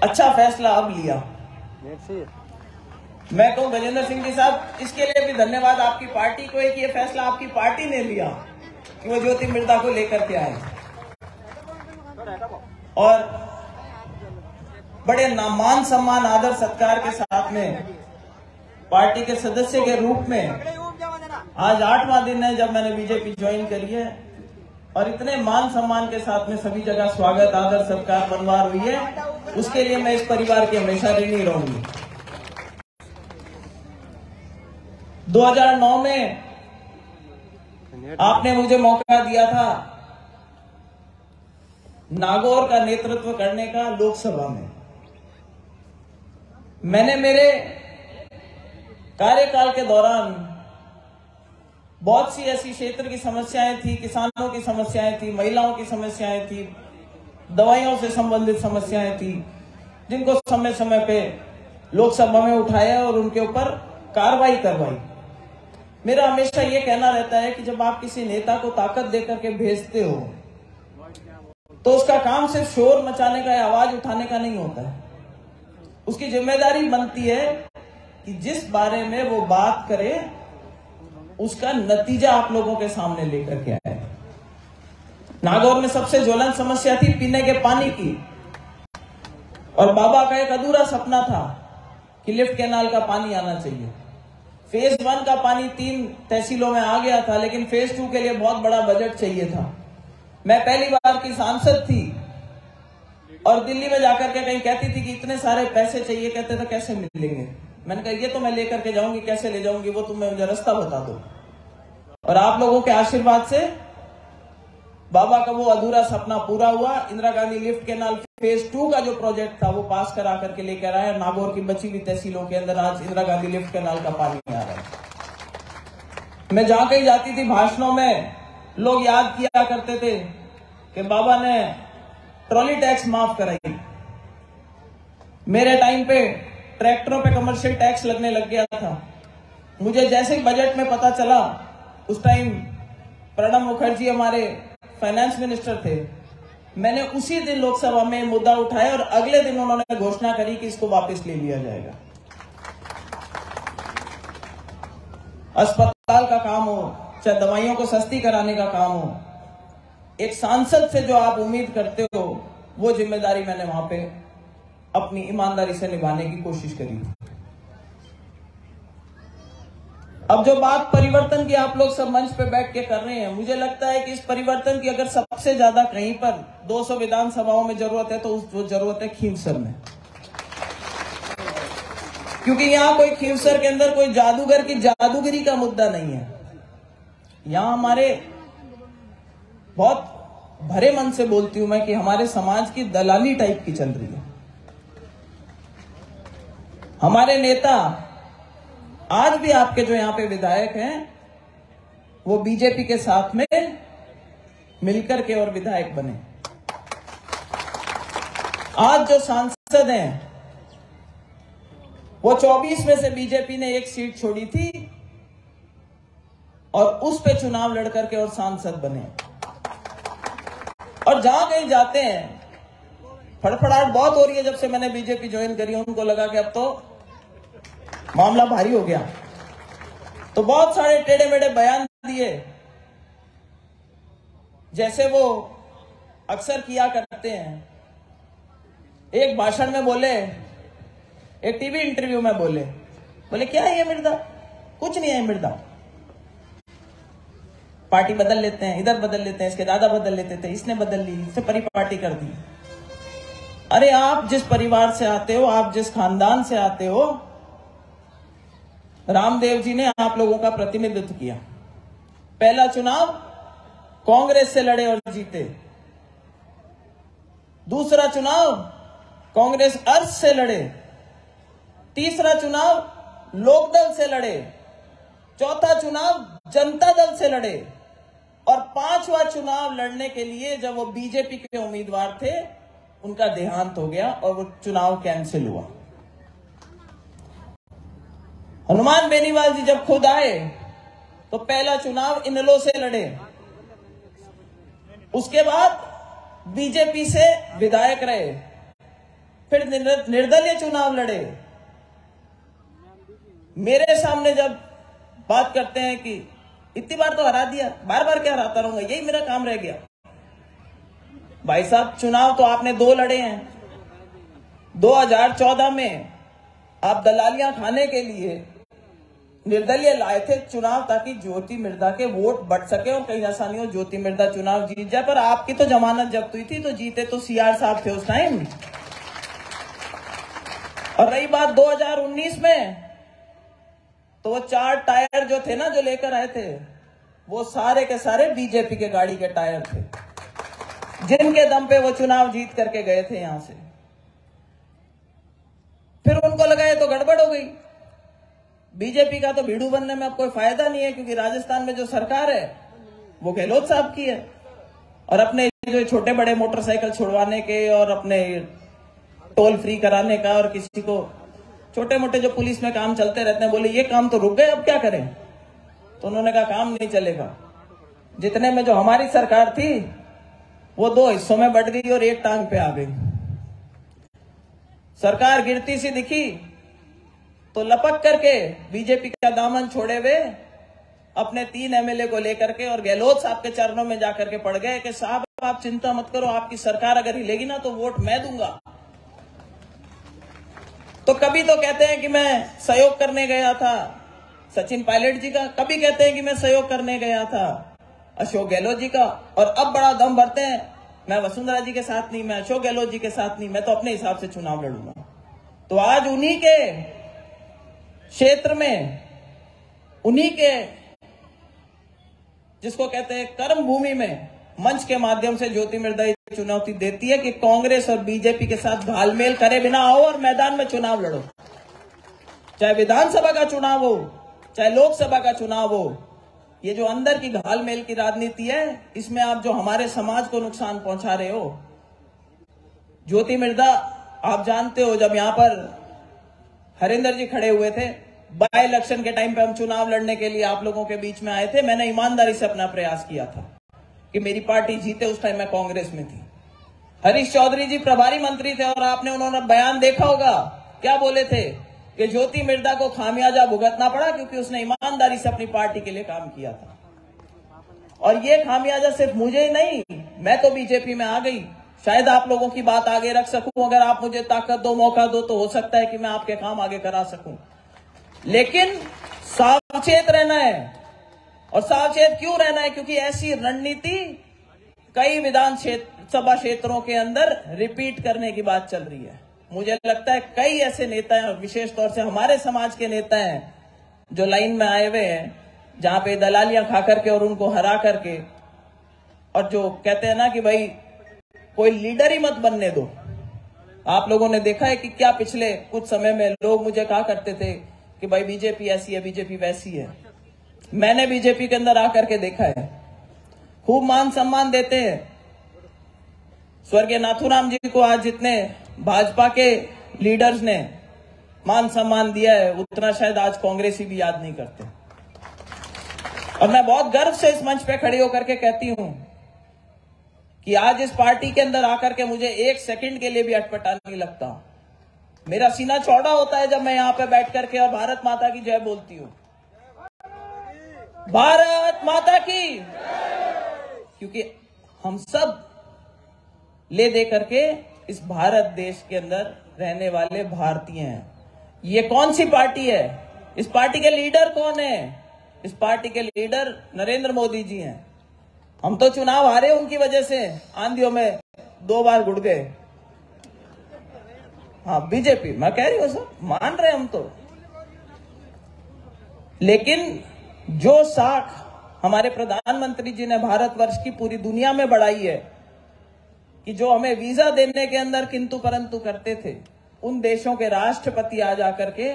अच्छा फैसला अब लिया। मैं कहूं गजेंद्र सिंह जी साहब, इसके लिए भी धन्यवाद आपकी पार्टी को है कि ये फैसला आपकी पार्टी ने लिया कि वो ज्योति मिर्धा को लेकर के आए और बड़े मान सम्मान आदर सत्कार के साथ में पार्टी के सदस्य के रूप में आज 8वां दिन है जब मैंने बीजेपी ज्वाइन करी है और इतने मान सम्मान के साथ में सभी जगह स्वागत आदर सत्कार बनवार हुई है, उसके लिए मैं इस परिवार की हमेशा ऋणी रहूंगी। 2009 में आपने मुझे मौका दिया था नागौर का नेतृत्व करने का लोकसभा में। मैंने मेरे कार्यकाल के दौरान बहुत सी ऐसी क्षेत्र की समस्याएं थी, किसानों की समस्याएं थी, महिलाओं की समस्याएं थी, दवाइयों से संबंधित समस्याएं थी, जिनको समय समय पे लोकसभा में उठाया और उनके ऊपर कार्रवाई करवाई। मेरा हमेशा ये कहना रहता है कि जब आप किसी नेता को ताकत देकर के भेजते हो तो उसका काम सिर्फ शोर मचाने का या आवाज उठाने का नहीं होता है। उसकी जिम्मेदारी बनती है कि जिस बारे में वो बात करे उसका नतीजा आप लोगों के सामने लेकर के आए। नागौर में सबसे ज्वलंत समस्या थी पीने के पानी की और बाबा का एक अधूरा सपना था कि लिफ्ट कैनाल का पानी आना चाहिए। फेज 1 का पानी 3 तहसीलों में आ गया था, लेकिन फेज 2 के लिए बहुत बड़ा बजट चाहिए था। मैं पहली बार की सांसद थी और दिल्ली में जाकर के कहीं कहती थी कि इतने सारे पैसे चाहिए, कहते थे कैसे मिलेंगे। मैंने कहा ये तो मैं लेकर के जाऊंगी, कैसे ले जाऊंगी वो तुम मुझे रास्ता बता दो। और आप लोगों के आशीर्वाद से बाबा का वो अधूरा सपना पूरा हुआ। Indira Gandhi lift canal phase 2 का जो प्रोजेक्ट था वो पास करा करके लेकर आए। नागौर की बची हुई तहसीलों के अंदर आज इंदिरा गांधी लिफ्ट कैनाल का पानी आ रहा है। मैं जहां कहीं जाती थी भाषणों में लोग याद किया करते थे कि बाबा ने ट्रॉली टैक्स माफ कराई। मेरे टाइम पे ट्रैक्टरों पे कमर्शियल टैक्स लगने लग गया था। मुझे जैसे ही बजट में पता चला, उस टाइम प्रणब मुखर्जी हमारे फाइनेंस मिनिस्टर थे, मैंने उसी दिन लोकसभा में मुद्दा उठाया और अगले दिन उन्होंने घोषणा करी कि इसको वापस ले लिया जाएगा। अस्पताल का काम हो चाहे दवाइयों को सस्ती कराने का काम हो, एक सांसद से जो आप उम्मीद करते हो वो जिम्मेदारी मैंने वहां पे अपनी ईमानदारी से निभाने की कोशिश करी थी। अब जो बात परिवर्तन की आप लोग सब मंच पे बैठ के कर रहे हैं, मुझे लगता है कि इस परिवर्तन की अगर सबसे ज्यादा कहीं पर 200 विधानसभाओं में जरूरत है तो वो जरूरत है खींवसर में। क्योंकि यहां कोई खींवसर के अंदर कोई जादूगर की जादूगिरी का मुद्दा नहीं है। यहां हमारे बहुत भरे मन से बोलती हूं मैं कि हमारे समाज की दलाली टाइप की चल रही है। हमारे नेता आज भी आपके जो यहां पे विधायक हैं वो बीजेपी के साथ में मिलकर के और विधायक बने। आज जो सांसद हैं वो 24 में से बीजेपी ने 1 सीट छोड़ी थी और उस पे चुनाव लड़ करके और सांसद बने। और जहां कहीं जाते हैं फड़फड़ाहट बहुत हो रही है। जब से मैंने बीजेपी ज्वाइन करी उनको लगा कि अब तो मामला भारी हो गया, तो बहुत सारे टेढ़े मेढ़े बयान दिए, जैसे वो अक्सर किया करते हैं। एक भाषण में बोले, एक टीवी इंटरव्यू में बोले क्या है ये मिर्दा, कुछ नहीं है मिर्दा, पार्टी बदल लेते हैं, इधर बदल लेते हैं, इसके दादा बदल लेते थे, इसने बदल ली, इससे परिपाटी कर दी। अरे आप जिस परिवार से आते हो, आप जिस खानदान से आते हो, रामदेव जी ने आप लोगों का प्रतिनिधित्व किया। पहला चुनाव कांग्रेस से लड़े और जीते, दूसरा चुनाव कांग्रेस अर्थ से लड़े, तीसरा चुनाव लोकदल से लड़े, चौथा चुनाव जनता दल से लड़े और 5वां चुनाव लड़ने के लिए जब वो बीजेपी के उम्मीदवार थे उनका देहांत हो गया और वो चुनाव कैंसिल हुआ। हनुमान बेनीवाल जी जब खुद आए तो पहला चुनाव इनेलो से लड़े, उसके बाद बीजेपी से विधायक रहे, फिर निर्दलीय चुनाव लड़े। मेरे सामने जब बात करते हैं कि इतनी बार तो हरा दिया, बार बार क्या हराता रहूंगा, यही मेरा काम रह गया। भाई साहब, चुनाव तो आपने 2 लड़े हैं। 2014 में आप दलालियां खाने के लिए निर्दलीय लाए थे चुनाव, ताकि ज्योति मिर्धा के वोट बढ़ सके और कहीं ऐसा नहीं हो ज्योति मिर्धा चुनाव जीत जाए। पर आपकी तो जमानत जब्त हुई थी, तो जीते तो सीआर साहब थे उस टाइम। और रही बात 2019 में, तो वो 4 टायर जो थे ना, जो लेकर आए थे, वो सारे के सारे बीजेपी के गाड़ी के टायर थे, जिनके दम पे वो चुनाव जीत करके गए थे यहां से। फिर उनको लगा ये तो गड़बड़ हो गई, बीजेपी का तो भीड़ू बनने में अब कोई फायदा नहीं है, क्योंकि राजस्थान में जो सरकार है वो गहलोत साहब की है। और अपने जो छोटे बड़े मोटरसाइकिल छुड़वाने के और अपने टोल फ्री कराने का, और किसी को छोटे मोटे जो पुलिस में काम चलते रहते हैं, बोले ये काम तो रुक गए, अब क्या करें। तो उन्होंने कहा काम नहीं चलेगा। जितने में जो हमारी सरकार थी वो 2 हिस्सों में बढ़ गई और एक टांग पे आ गई। सरकार गिरती सी दिखी तो लपक करके बीजेपी का दामन छोड़े हुए अपने 3 एमएलए को लेकर के और गहलोत साहब के चरणों में जाकर के पड़ गए कि साहब आप चिंता मत करो, आपकी सरकार अगर हिलेगी ना तो वोट मैं दूंगा। तो कभी तो कहते हैं कि मैं सहयोग करने गया था सचिन पायलट जी का, कभी कहते हैं कि मैं सहयोग करने गया था अशोक गहलोत जी का, और अब बड़ा दम भरते हैं मैं वसुंधरा जी के साथ नहीं, मैं अशोक गहलोत जी के साथ नहीं, मैं तो अपने हिसाब से चुनाव लड़ूंगा। तो आज उन्हीं के क्षेत्र में, उन्हीं के जिसको कहते हैं कर्म भूमि में, मंच के माध्यम से ज्योति मिर्धा चुनौती देती है कि कांग्रेस और बीजेपी के साथ घालमेल करे बिना आओ और मैदान में चुनाव लड़ो। चाहे विधानसभा का चुनाव हो, चाहे लोकसभा का चुनाव हो। ये जो अंदर की घालमेल की राजनीति है, इसमें आप जो हमारे समाज को नुकसान पहुंचा रहे हो। ज्योति मिर्धा, आप जानते हो जब यहां पर हरिंदर जी खड़े हुए थे, बाय इलेक्शन के टाइम पे हम चुनाव लड़ने के लिए आप लोगों के बीच में आए थे, मैंने ईमानदारी से अपना प्रयास किया था कि मेरी पार्टी जीते। उस टाइम मैं कांग्रेस में थी। हरीश चौधरी जी प्रभारी मंत्री थे और आपने उन्होंने बयान देखा होगा, क्या बोले थे कि ज्योति मिर्धा को खामियाजा भुगतना पड़ा क्योंकि उसने ईमानदारी से अपनी पार्टी के लिए काम किया था। और ये खामियाजा सिर्फ मुझे ही नहीं, मैं तो बीजेपी में आ गई, शायद आप लोगों की बात आगे रख सकूं। अगर आप मुझे ताकत दो, मौका दो, तो हो सकता है कि मैं आपके काम आगे करा सकूं। लेकिन सावचेत रहना है। और सावचेत क्यों रहना है? क्योंकि ऐसी रणनीति कई विधानसभा क्षेत्रों के अंदर रिपीट करने की बात चल रही है। मुझे लगता है कई ऐसे नेता हैं, विशेष तौर से हमारे समाज के नेता हैं, जो लाइन में आए हुए हैं, जहां पे दलालियां खा करके और उनको हरा करके, और जो कहते हैं ना कि भाई कोई लीडर ही मत बनने दो। आप लोगों ने देखा है कि क्या पिछले कुछ समय में लोग मुझे कहा करते थे कि भाई बीजेपी ऐसी है, बीजेपी वैसी है। मैंने बीजेपी के अंदर आकर के देखा है, खूब मान सम्मान देते हैं। स्वर्गीय नाथूराम जी को आज जितने भाजपा के लीडर्स ने मान सम्मान दिया है, उतना शायद आज कांग्रेसी भी याद नहीं करते। और मैं बहुत गर्व से इस मंच पे खड़ी होकर के कहती हूं कि आज इस पार्टी के अंदर आकर के मुझे 1 सेकंड के लिए भी अटपटा नहीं लगता। मेरा सीना चौड़ा होता है जब मैं यहां पे बैठ करके और भारत माता की जय बोलती हूं। भारत माता की, क्योंकि हम सब ले दे करके इस भारत देश के अंदर रहने वाले भारतीय हैं। ये कौन सी पार्टी है? इस पार्टी के लीडर कौन है? इस पार्टी के लीडर नरेंद्र मोदी जी हैं। हम तो चुनाव हारे उनकी वजह से, आंधियों में 2 बार घुट गए। हाँ, बीजेपी मैं कह रही हूं सब मान रहे हम तो। लेकिन जो साख हमारे प्रधानमंत्री जी ने भारतवर्ष की पूरी दुनिया में बढ़ाई है, कि जो हमें वीजा देने के अंदर किंतु परंतु करते थे, उन देशों के राष्ट्रपति आज आकर के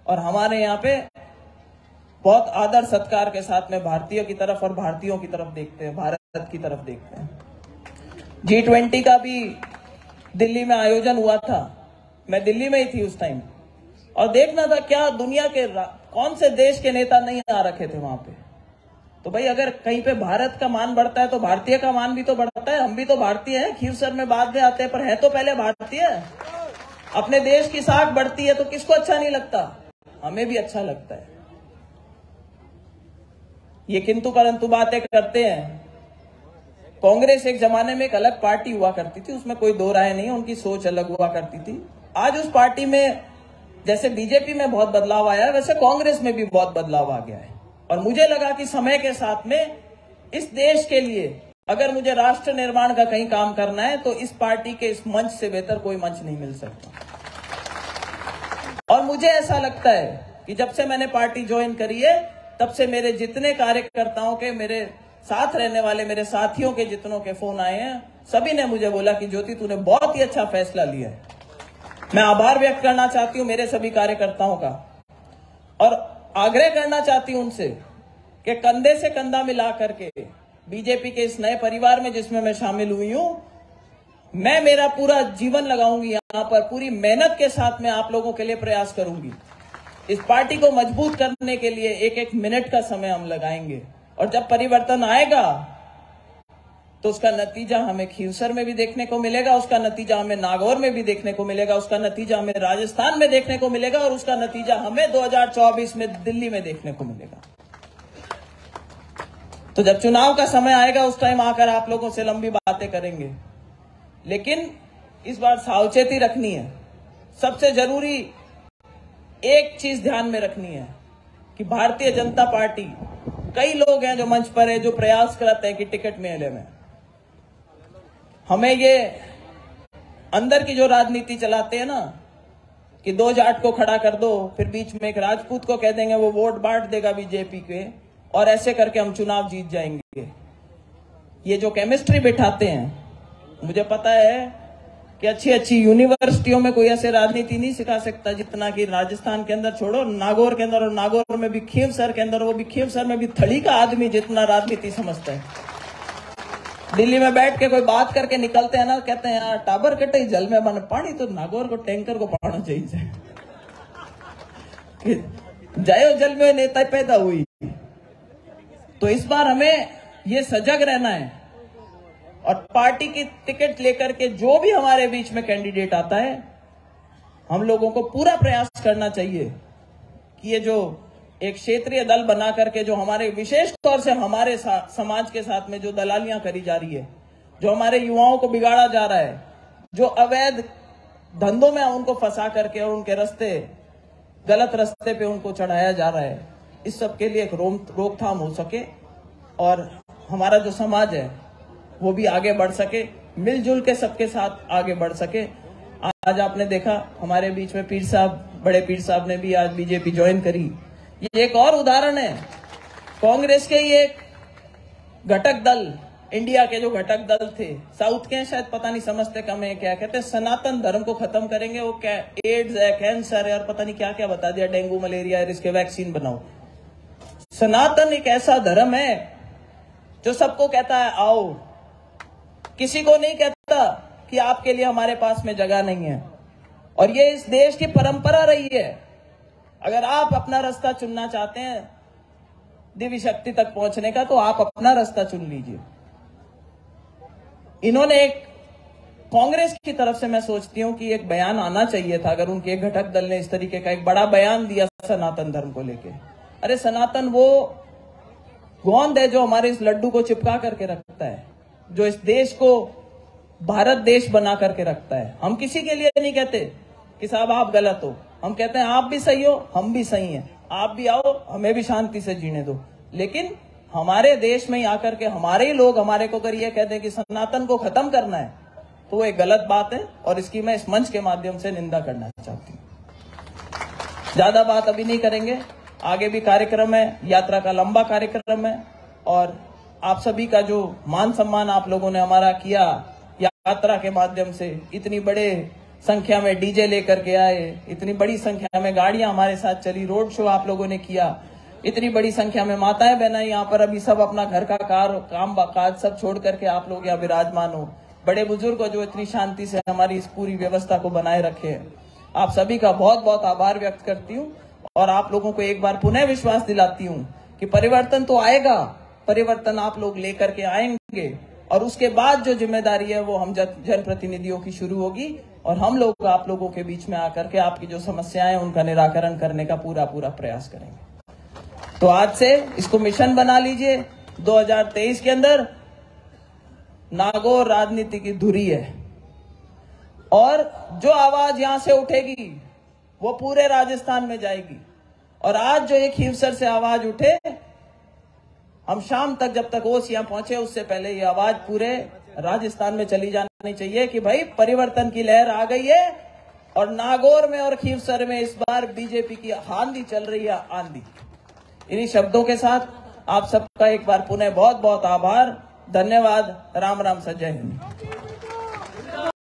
और हमारे यहाँ पे बहुत आदर सत्कार के साथ में भारतीयों की तरफ और भारतीयों की तरफ देखते हैं, भारत की तरफ देखते हैं। G20 का भी दिल्ली में आयोजन हुआ था, मैं दिल्ली में ही थी उस टाइम, और देखना था क्या दुनिया के कौन से देश के नेता नहीं आ रखे थे वहां पे। तो भाई अगर कहीं पे भारत का मान बढ़ता है तो भारतीय का मान भी तो बढ़ता है। हम भी तो भारतीय हैं, खीरसर में बाद में आते हैं, पर है तो पहले भारतीय। अपने देश की साख बढ़ती है तो किसको अच्छा नहीं लगता? हमें भी अच्छा लगता है। ये किंतु परंतु बातें करते हैं। कांग्रेस एक जमाने में एक अलग पार्टी हुआ करती थी, उसमें कोई दो राय नहीं, उनकी सोच अलग हुआ करती थी। आज उस पार्टी में जैसे बीजेपी में बहुत बदलाव आया है, वैसे कांग्रेस में भी बहुत बदलाव आ गया है। और मुझे लगा कि समय के साथ में इस देश के लिए अगर मुझे राष्ट्र निर्माण का कहीं काम करना है तो इस पार्टी के इस मंच से बेहतर कोई मंच नहीं मिल सकता। और मुझे ऐसा लगता है कि जब से मैंने पार्टी ज्वाइन करी है तब से मेरे जितने कार्यकर्ताओं के, मेरे साथ रहने वाले मेरे साथियों के जितनों के फोन आए हैं, सभी ने मुझे बोला कि ज्योति तूने बहुत ही अच्छा फैसला लिया है। मैं आभार व्यक्त करना चाहती हूं मेरे सभी कार्यकर्ताओं का और आग्रह करना चाहती हूं उनसे कि कंधे से कंधा मिला करके बीजेपी के इस नए परिवार में जिसमें मैं शामिल हुई हूं, मैं मेरा पूरा जीवन लगाऊंगी यहां पर, पूरी मेहनत के साथ में आप लोगों के लिए प्रयास करूंगी। इस पार्टी को मजबूत करने के लिए एक एक मिनट का समय हम लगाएंगे और जब परिवर्तन आएगा तो उसका नतीजा हमें खीवसर में भी देखने को मिलेगा, उसका नतीजा हमें नागौर में भी देखने को मिलेगा, उसका नतीजा हमें राजस्थान में देखने को मिलेगा और उसका नतीजा हमें 2024 में दिल्ली में देखने को मिलेगा। तो जब चुनाव का समय आएगा उस टाइम आकर आप लोगों से लंबी बातें करेंगे, लेकिन इस बार सावचेती रखनी है। सबसे जरूरी एक चीज ध्यान में रखनी है कि भारतीय जनता पार्टी, कई लोग हैं जो मंच पर है जो प्रयास करते हैं कि टिकट मेले में हमें ये अंदर की जो राजनीति चलाते हैं ना कि दो जाट को खड़ा कर दो, फिर बीच में एक राजपूत को कह देंगे वो वोट बांट देगा बीजेपी के और ऐसे करके हम चुनाव जीत जाएंगे। ये जो केमिस्ट्री बिठाते हैं, मुझे पता है कि अच्छी अच्छी यूनिवर्सिटियों में कोई ऐसे राजनीति नहीं सिखा सकता जितना कि राजस्थान के अंदर, छोड़ो नागौर के अंदर, और नागौर में भी खीवसर के अंदर, वो भी खीवसर में भी थड़ी का आदमी जितना राजनीति समझता है। दिल्ली में बैठ के कोई बात करके निकलते हैं ना, कहते हैं यार टाबर कटे जल में बन पानी, तो नागौर को टैंकर को पाना चाहिए जायो जल में नेता पैदा हुई। तो इस बार हमें ये सजग रहना है और पार्टी की टिकट लेकर के जो भी हमारे बीच में कैंडिडेट आता है, हम लोगों को पूरा प्रयास करना चाहिए कि ये जो एक क्षेत्रीय दल बना करके जो हमारे, विशेष तौर से हमारे समाज के साथ में जो दलालियां करी जा रही है, जो हमारे युवाओं को बिगाड़ा जा रहा है, जो अवैध धंधों में उनको फंसा करके और उनके रास्ते, गलत रास्ते पे उनको चढ़ाया जा रहा है, इस सब के लिए एक रोकथाम हो सके और हमारा जो समाज है वो भी आगे बढ़ सके, मिलजुल के सबके साथ आगे बढ़ सके। आज आपने देखा हमारे बीच में पीर साहब, बड़े पीर साहब ने भी आज बीजेपी ज्वाइन करी। ये एक और उदाहरण है कांग्रेस के, ये एक घटक दल, इंडिया के जो घटक दल थे, साउथ के शायद पता नहीं समझते कम है, क्या कहते हैं सनातन धर्म को खत्म करेंगे, वो क्या एड्स है, कैंसर है और पता नहीं क्या क्या बता दिया, डेंगू मलेरिया है, इसके वैक्सीन बनाओ। सनातन एक ऐसा धर्म है जो सबको कहता है आओ, किसी को नहीं कहता कि आपके लिए हमारे पास में जगह नहीं है। और ये इस देश की परंपरा रही है। अगर आप अपना रास्ता चुनना चाहते हैं दिव्य शक्ति तक पहुंचने का, तो आप अपना रास्ता चुन लीजिए। इन्होंने एक, कांग्रेस की तरफ से मैं सोचती हूं कि एक बयान आना चाहिए था, अगर उनके एक घटक दल ने इस तरीके का एक बड़ा बयान दिया सनातन धर्म को लेके। अरे सनातन वो गोंद है जो हमारे इस लड्डू को चिपका करके रखता है, जो इस देश को भारत देश बना करके रखता है। हम किसी के लिए नहीं कहते कि साहब आप गलत हो, हम कहते हैं आप भी सही हो, हम भी सही हैं, आप भी आओ, हमें भी शांति से जीने दो। लेकिन हमारे देश में ही आकर के हमारे ही लोग हमारे को अगर ये कहते हैं कि सनातन को खत्म करना है, तो वो एक गलत बात है और इसकी मैं इस मंच के माध्यम से निंदा करना चाहती हूँ। ज्यादा बात अभी नहीं करेंगे, आगे भी कार्यक्रम है, यात्रा का लंबा कार्यक्रम है और आप सभी का जो मान सम्मान आप लोगों ने हमारा किया यात्रा के माध्यम से, इतनी बड़े संख्या में डीजे लेकर के आए, इतनी बड़ी संख्या में गाड़ियां हमारे साथ चली, रोड शो आप लोगों ने किया, इतनी बड़ी संख्या में माताएं बहनें यहाँ पर अभी सब अपना घर का काम काज सब छोड़ करके आप लोग यहाँ विराजमान हो, बड़े बुजुर्ग जो इतनी शांति से हमारी इस पूरी व्यवस्था को बनाए रखे हैं। आप सभी का बहुत बहुत आभार व्यक्त करती हूँ और आप लोगों को एक बार पुनः विश्वास दिलाती हूँ कि परिवर्तन तो आएगा, परिवर्तन आप लोग लेकर के आएंगे और उसके बाद जो जिम्मेदारी है वो हम जनप्रतिनिधियों की शुरू होगी और हम लोग आप लोगों के बीच में आकर के आपकी जो समस्याएं हैं उनका निराकरण करने का पूरा प्रयास करेंगे। तो आज से इसको मिशन बना लीजिए। 2023 के अंदर नागौर राजनीति की धुरी है और जो आवाज यहां से उठेगी वो पूरे राजस्थान में जाएगी। और आज जो एक खीवसर से आवाज उठे, हम शाम तक जब तक ओस यहां पहुंचे उससे पहले ये आवाज पूरे राजस्थान में चली जानी चाहिए कि भाई परिवर्तन की लहर आ गई है और नागौर में और खीवसर में इस बार बीजेपी की आंधी चल रही है, आंधी। इन्हीं शब्दों के साथ आप सबका एक बार पुनः बहुत बहुत आभार, धन्यवाद। राम राम, सत जय हिंद।